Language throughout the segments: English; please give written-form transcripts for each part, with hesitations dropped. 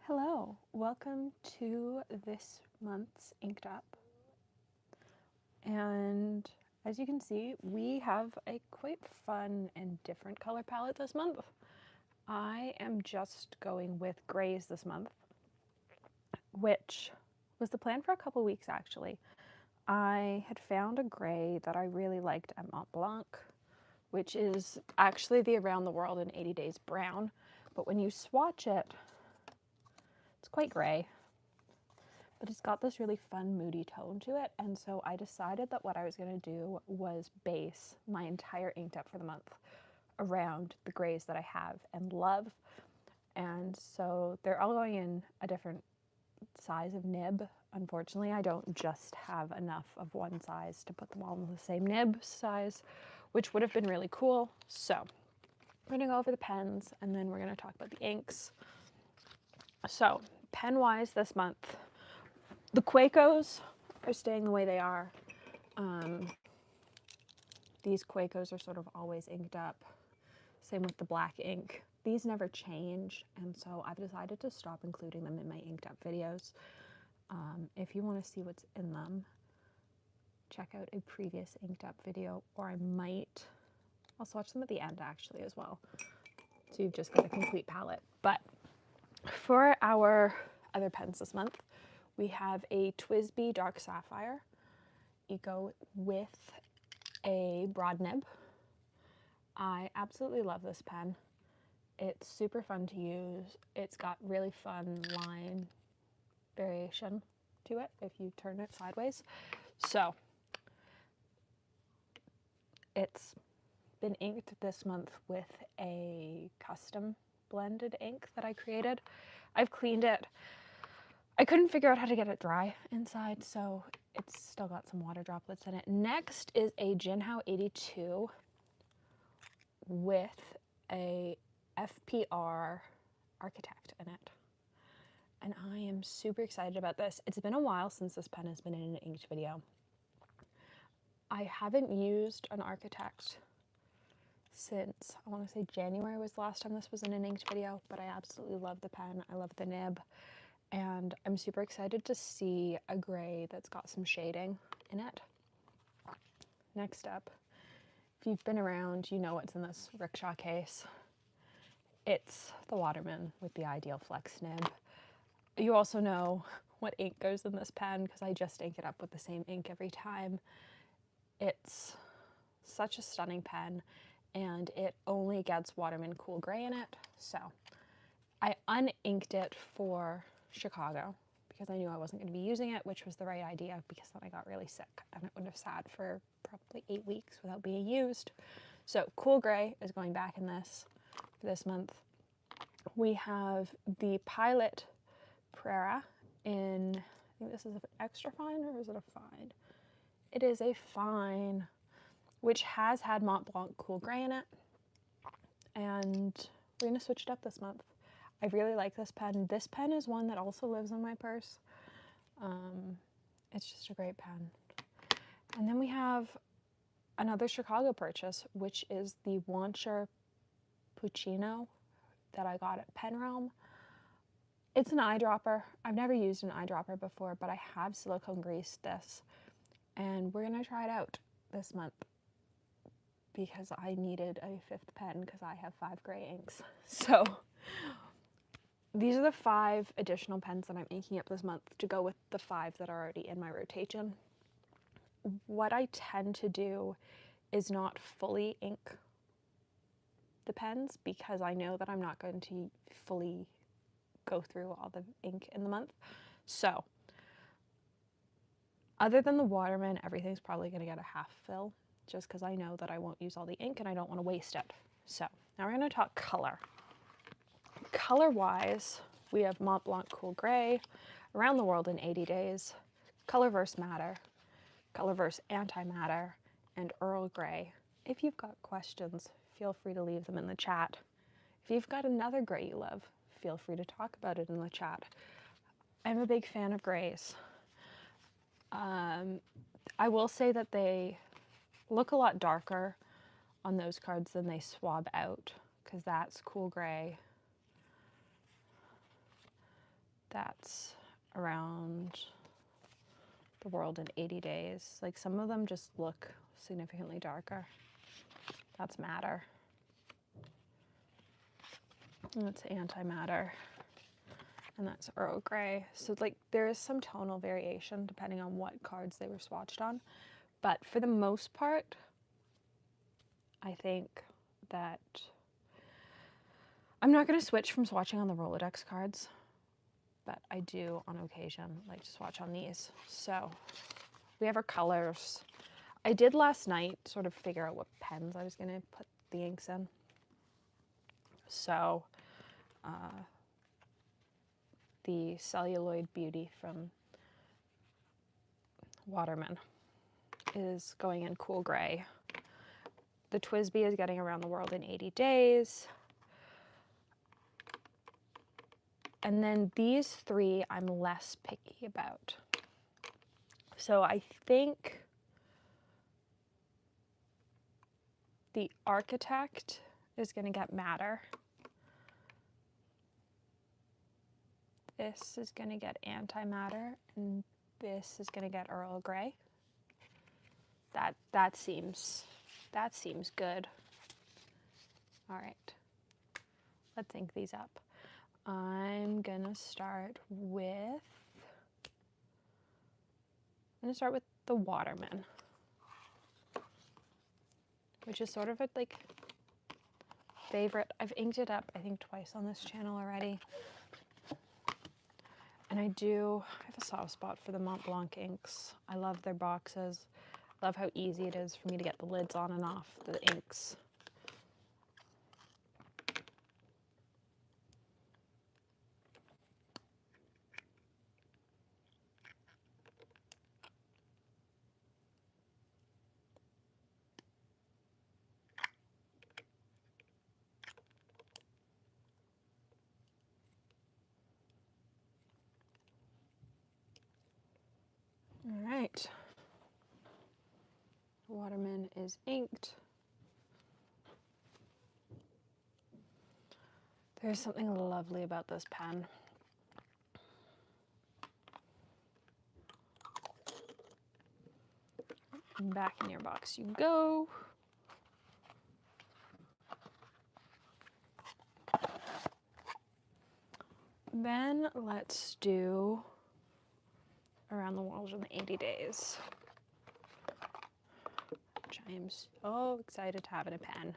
Hello, welcome to this month's Inked Up. And as you can see, we have a quite fun and different color palette this month. I am just going with grays this month, which was the plan for a couple weeks actually. I had found a gray that I really liked at Montblanc, which is actually the Around the World in 80 Days brown, but when you swatch it, it's quite gray, but it's got this really fun moody tone to it. And so I decided that what I was going to do was base my entire Inked Up for the month around the grays that I have and love. And so they're all going in a different size of nib. Unfortunately, I don't just have enough of one size to put them all in the same nib size, which would have been really cool. So we're going to go over the pens and then we're going to talk about the inks. So pen-wise this month, the Kawecos are staying the way they are. These Kawecos are sort of always inked up. Same with the black ink. These never change, and so I've decided to stop including them in my inked up videos. If you want to see what's in them, check out a previous inked up video, or I'll swatch them at the end actually as well. So you've just got a complete palette. But for our other pens this month, we have a TWSBI Dark Sapphire Eco with a broad nib. I absolutely love this pen. It's super fun to use. It's got really fun line variation to it if you turn it sideways. So it's been inked this month with a custom blended ink that I created. I've cleaned it. I couldn't figure out how to get it dry inside, so it's still got some water droplets in it. Next is a JinHao 82 with a FPR Architect in it. And I am super excited about this. It's been a while since this pen has been in an inked video. I haven't used an Architect since, I want to say January was the last time this was in an inked video, but I absolutely love the pen. I love the nib. And I'm super excited to see a gray that's got some shading in it. Next up, if you've been around, you know what's in this rickshaw case. It's the Waterman with the Ideal Flex Nib. You also know what ink goes in this pen because I just ink it up with the same ink every time. It's such a stunning pen, and it only gets Waterman Cool Gray in it. So I uninked it for Chicago because I knew I wasn't going to be using it, which was the right idea because then I got really sick and it would have sat for probably 8 weeks without being used. So Cool Gray is going back in this for this month. We have the Pilot Prera in, I think this is an extra fine, or is it a fine? It is a fine, which has had Montblanc Cool Gray in it. And we're going to switch it up this month. I really like this pen. This pen is one that also lives in my purse. It's just a great pen. And then we have another Chicago purchase, which is the Wancher Puccino that I got at Pen Realm. It's an eyedropper. I've never used an eyedropper before, but I have silicone greased this. And we're going to try it out this month because I needed a 5th pen because I have 5 gray inks. So these are the 5 additional pens that I'm inking up this month to go with the 5 that are already in my rotation. What I tend to do is not fully ink the pens because I know that I'm not going to fully go through all the ink in the month. So other than the Waterman, everything's probably going to get a half fill just because I know that I won't use all the ink and I don't want to waste it. So now we're going to talk color. Color-wise, we have Montblanc Cool Gray, Around the World in 80 Days, Colorverse Matter, Colorverse Antimatter, and Earl Grey. If you've got questions, feel free to leave them in the chat. If you've got another gray you love, feel free to talk about it in the chat. I'm a big fan of grays. I will say that they look a lot darker on those cards than they swab out, because that's Cool Gray, That's around the world in 80 days. Like some of them just look significantly darker. That's matter. And that's antimatter. And that's Earl Grey. So like there is some tonal variation depending on what cards they were swatched on. But for the most part, I think that I'm not going to switch from swatching on the Rolodex cards, but I do on occasion like to swatch on these. So we have our colors. I did last night sort of figure out what pens I was going to put the inks in. So the Celluloid Beauty from Waterman is going in Cool Gray. The TWSBI is getting Around the World in 80 Days. And then these three I'm less picky about. So I think the Architect is going to get Matter. This is going to get Antimatter, and this is going to get Earl Grey. That seems good. All right, let's ink these up. I'm gonna start with the Waterman, which is sort of a like favorite. I've inked it up I think twice on this channel already. And I have a soft spot for the Montblanc inks. I love their boxes. I love how easy it is for me to get the lids on and off the inks. All right. Waterman is inked. There's something lovely about this pen. Back in your box you go. Then let's do Around the World in 80 Days, which I am so excited to have in a pen.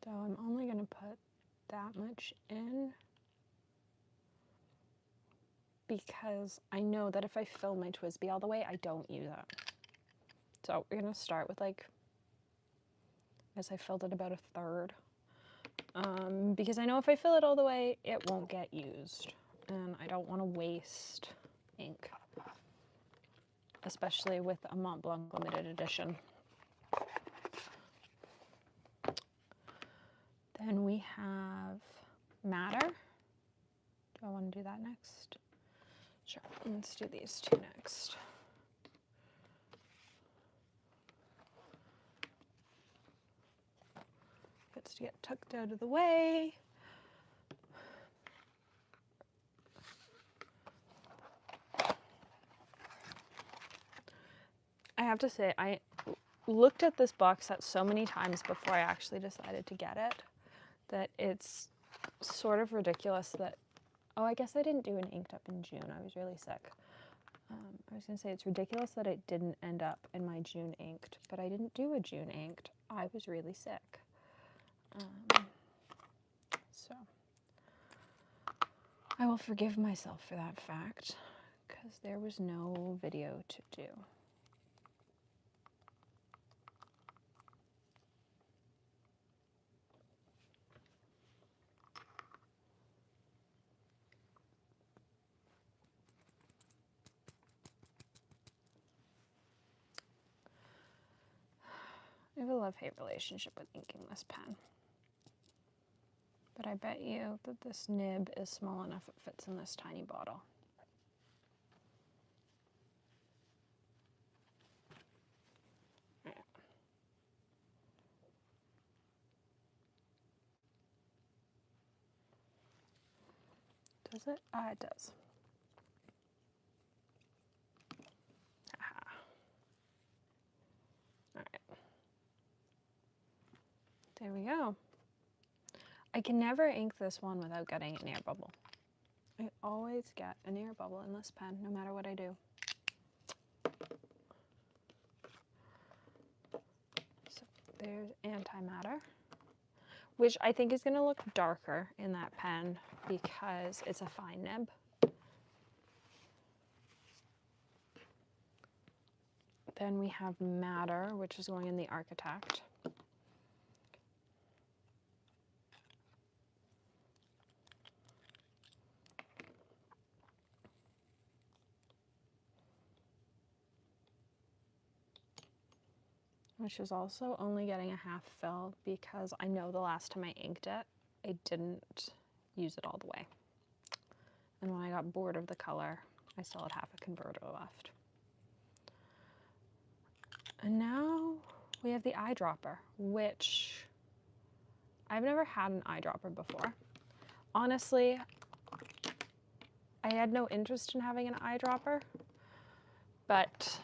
So I'm only going to put that much in because I know that if I fill my TWSBI all the way, I don't use it. So we're going to start with like, as I filled it about a third, because I know if I fill it all the way, it won't get used. And I don't want to waste ink, especially with a Montblanc limited edition. Then we have Matter. Do I want to do that next? Sure, let's do these two next. Gets to get tucked out of the way. I have to say, I looked at this box set so many times before I actually decided to get it that it's sort of ridiculous that, oh, I guess I didn't do an inked up in June. I was really sick. I was going to say it's ridiculous that it didn't end up in my June inked, but I didn't do a June inked. I was really sick. So I will forgive myself for that fact because there was no video to do. I have a love-hate relationship with inking this pen. But I bet you that this nib is small enough it fits in this tiny bottle. Right. Does it? Ah, it does. Aha. All right. There we go. I can never ink this one without getting an air bubble. I always get an air bubble in this pen, no matter what I do. So there's antimatter, which I think is going to look darker in that pen because it's a fine nib. Then we have matter, which is going in the Architect. Which is also only getting a half fill because I know the last time I inked it, I didn't use it all the way. And when I got bored of the color, I still had half a converter left. And now we have the eyedropper, which I've never had an eyedropper before. Honestly, I had no interest in having an eyedropper, but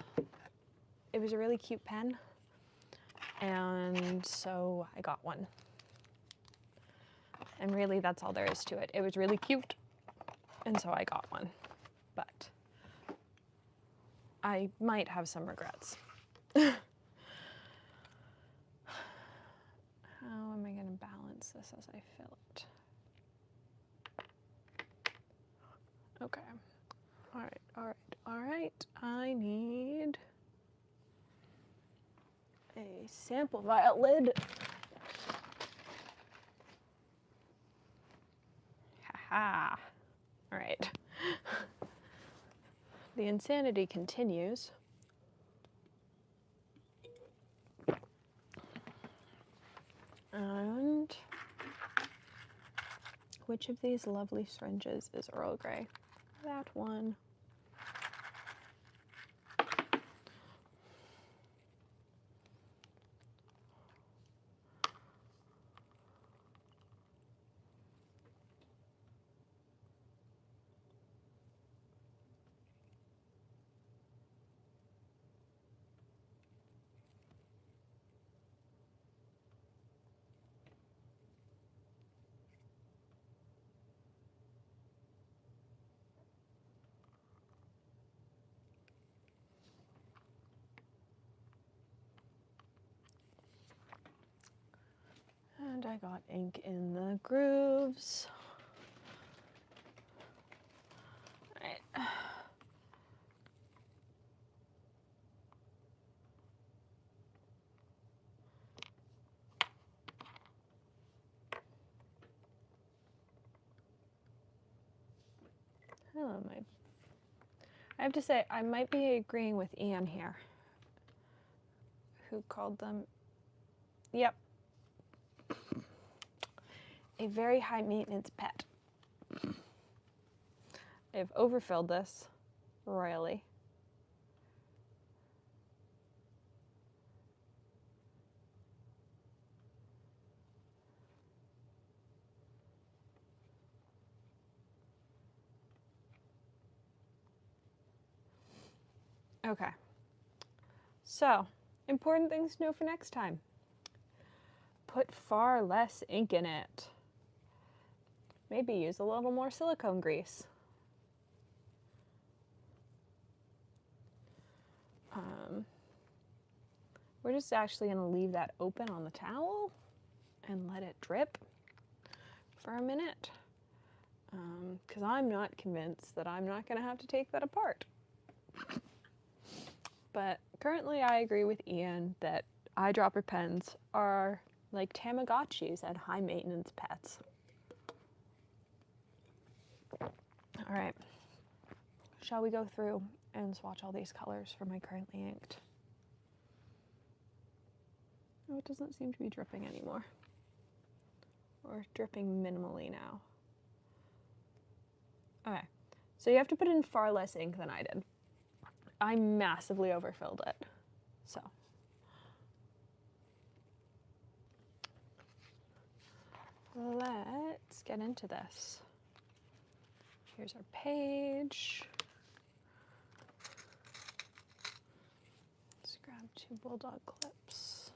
it was a really cute pen. And so I got one. And really that's all there is to it. It was really cute, and so I got one. But I might have some regrets. How am I going to balance this as I fill it? Okay. All right, all right, all right. I need a sample vial lid. Haha. All right. The insanity continues. And which of these lovely syringes is Earl Grey? That one. And I got ink in the grooves. All right. Hello, I have to say, I might be agreeing with Ian here, who called them, yep, a very high maintenance pet. I've overfilled this royally. Okay, so important things to know for next time. Put far less ink in it. Maybe use a little more silicone grease. We're just actually going to leave that open on the towel and let it drip for a minute. Because I'm not convinced that I'm not going to have to take that apart. But currently I agree with Ian that eyedropper pens are like Tamagotchis and high maintenance pets. All right, shall we go through and swatch all these colors for my currently inked? Oh, it doesn't seem to be dripping anymore. or dripping minimally now. Okay, so you have to put in far less ink than I did. I massively overfilled it, so. Let's get into this. Here's our page. Let's grab 2 bulldog clips.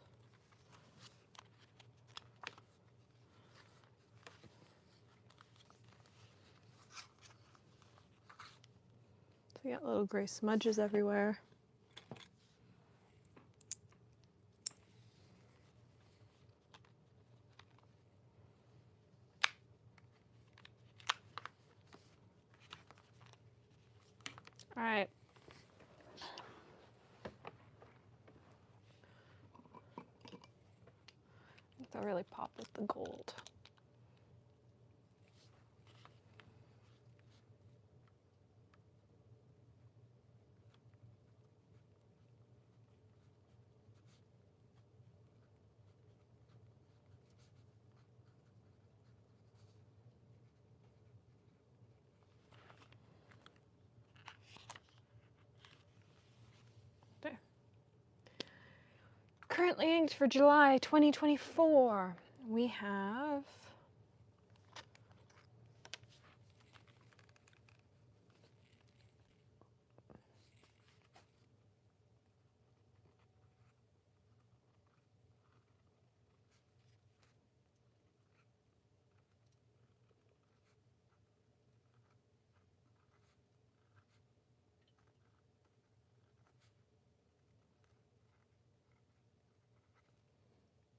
So we got little gray smudges everywhere. All right. I think they'll really pop with the gold. Currently inked for July 2024. We have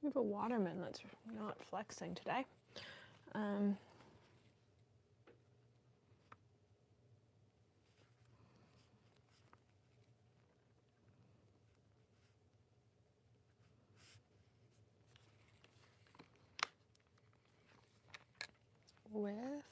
we have a Waterman that's not flexing today. With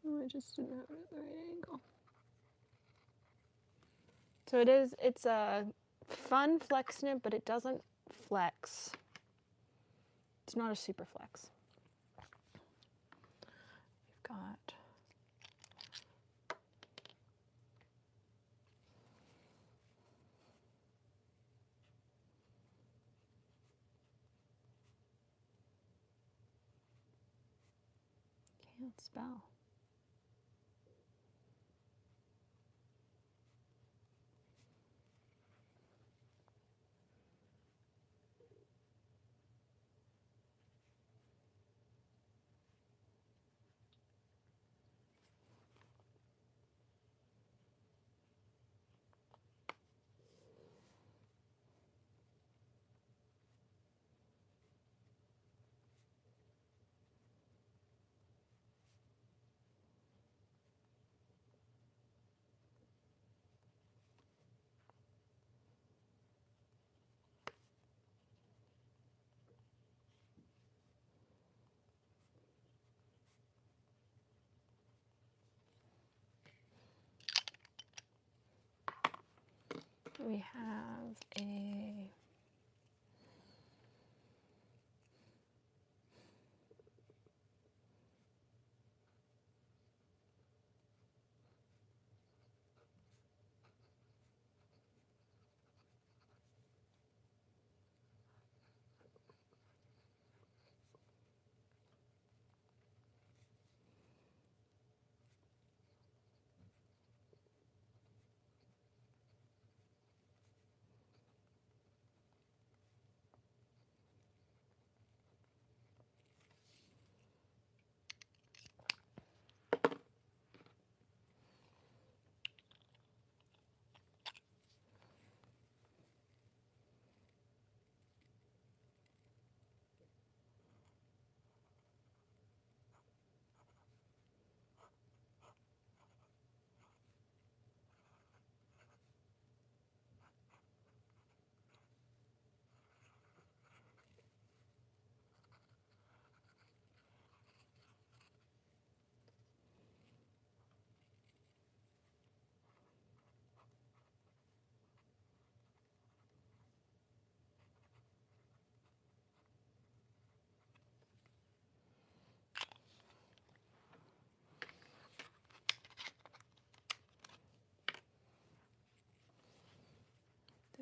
I just didn't have it at the right angle. So it's a fun flex nib, but it doesn't flex. It's not a super flex. We've got can't spell. We have a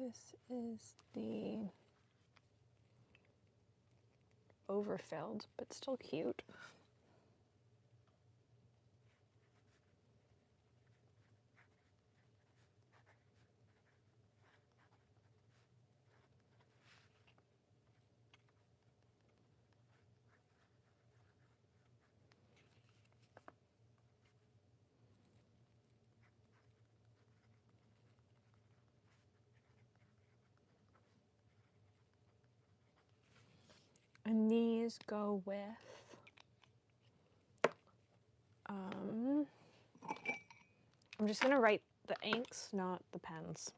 This is the overfilled, but still cute. And these go with, I'm just gonna write the inks, not the pens.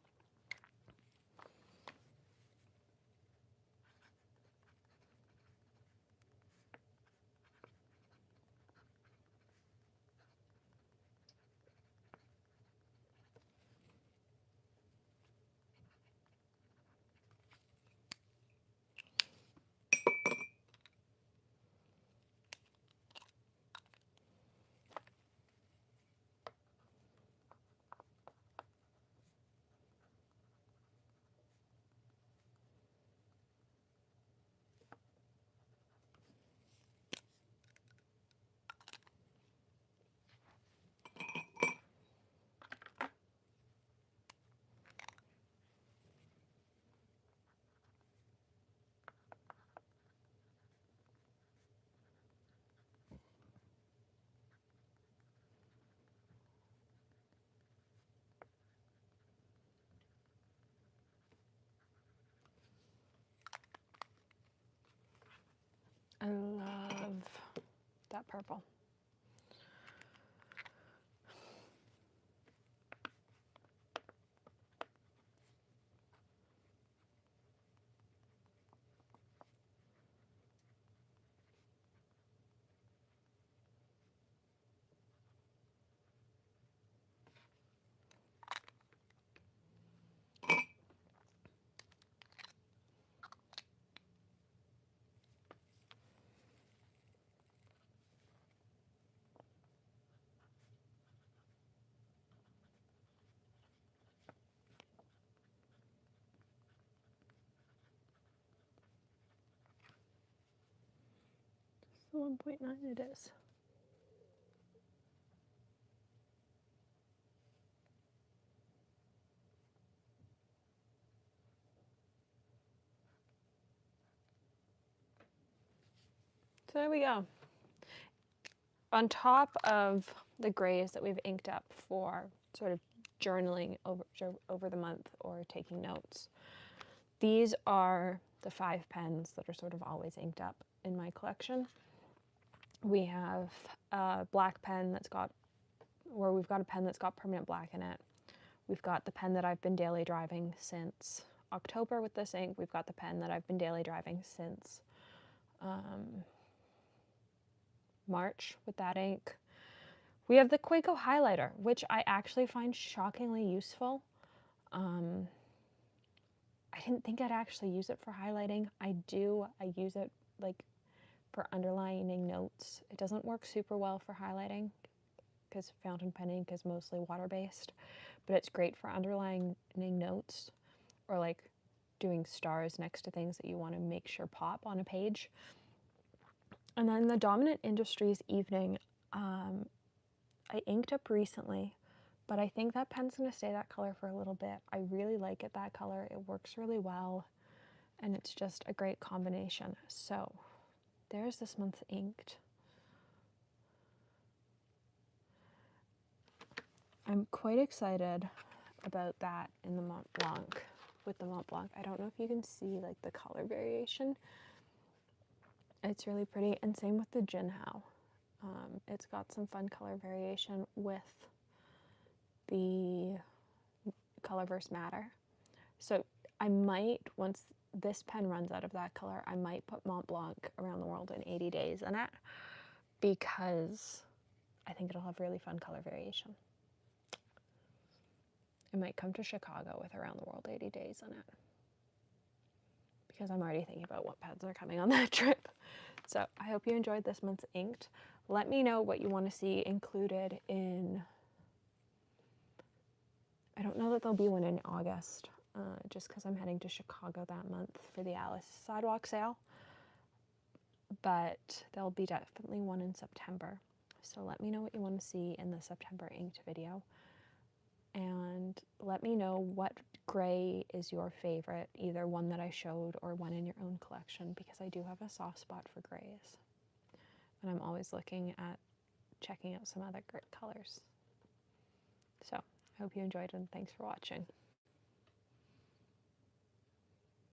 I love that purple. So 1.9 it is. So there we go. On top of the grays that we've inked up for sort of journaling over the month or taking notes, these are the 5 pens that are sort of always inked up in my collection. We have a black pen that's got, or we've got a pen that's got permanent black in it. We've got the pen that I've been daily driving since October with this ink. We've got the pen that I've been daily driving since March with that ink. We have the Kaweco highlighter, which I actually find shockingly useful. I didn't think I'd actually use it for highlighting. I do. I use it like for underlining notes. It doesn't work super well for highlighting because fountain pen ink is mostly water-based, but it's great for underlining notes or like doing stars next to things that you want to make sure pop on a page. And then the Dominant Industries Evening, I inked up recently, but I think that pen's going to stay that color for a little bit. I really like it, that color. It works really well, and it's just a great combination. So there's this month's inked. I'm quite excited about that in the Montblanc, with the Montblanc. I don't know if you can see like the color variation. It's really pretty, and same with the JinHao. It's got some fun color variation with the Colorverse Matter. So I might, once this pen runs out of that color, I might put Montblanc Around the World in 80 Days in it, because I think it'll have really fun color variation. I might come to Chicago with Around the World 80 Days in it, because I'm already thinking about what pens are coming on that trip. So I hope you enjoyed this month's inked. Let me know what you want to see included in, I don't know that there'll be one in August. just because I'm heading to Chicago that month for the Alice sidewalk sale. But there'll be definitely one in September. So let me know what you want to see in the September inked video. And let me know what gray is your favorite, either one that I showed or one in your own collection, because I do have a soft spot for grays. And I'm always looking at checking out some other great colors. So I hope you enjoyed and thanks for watching.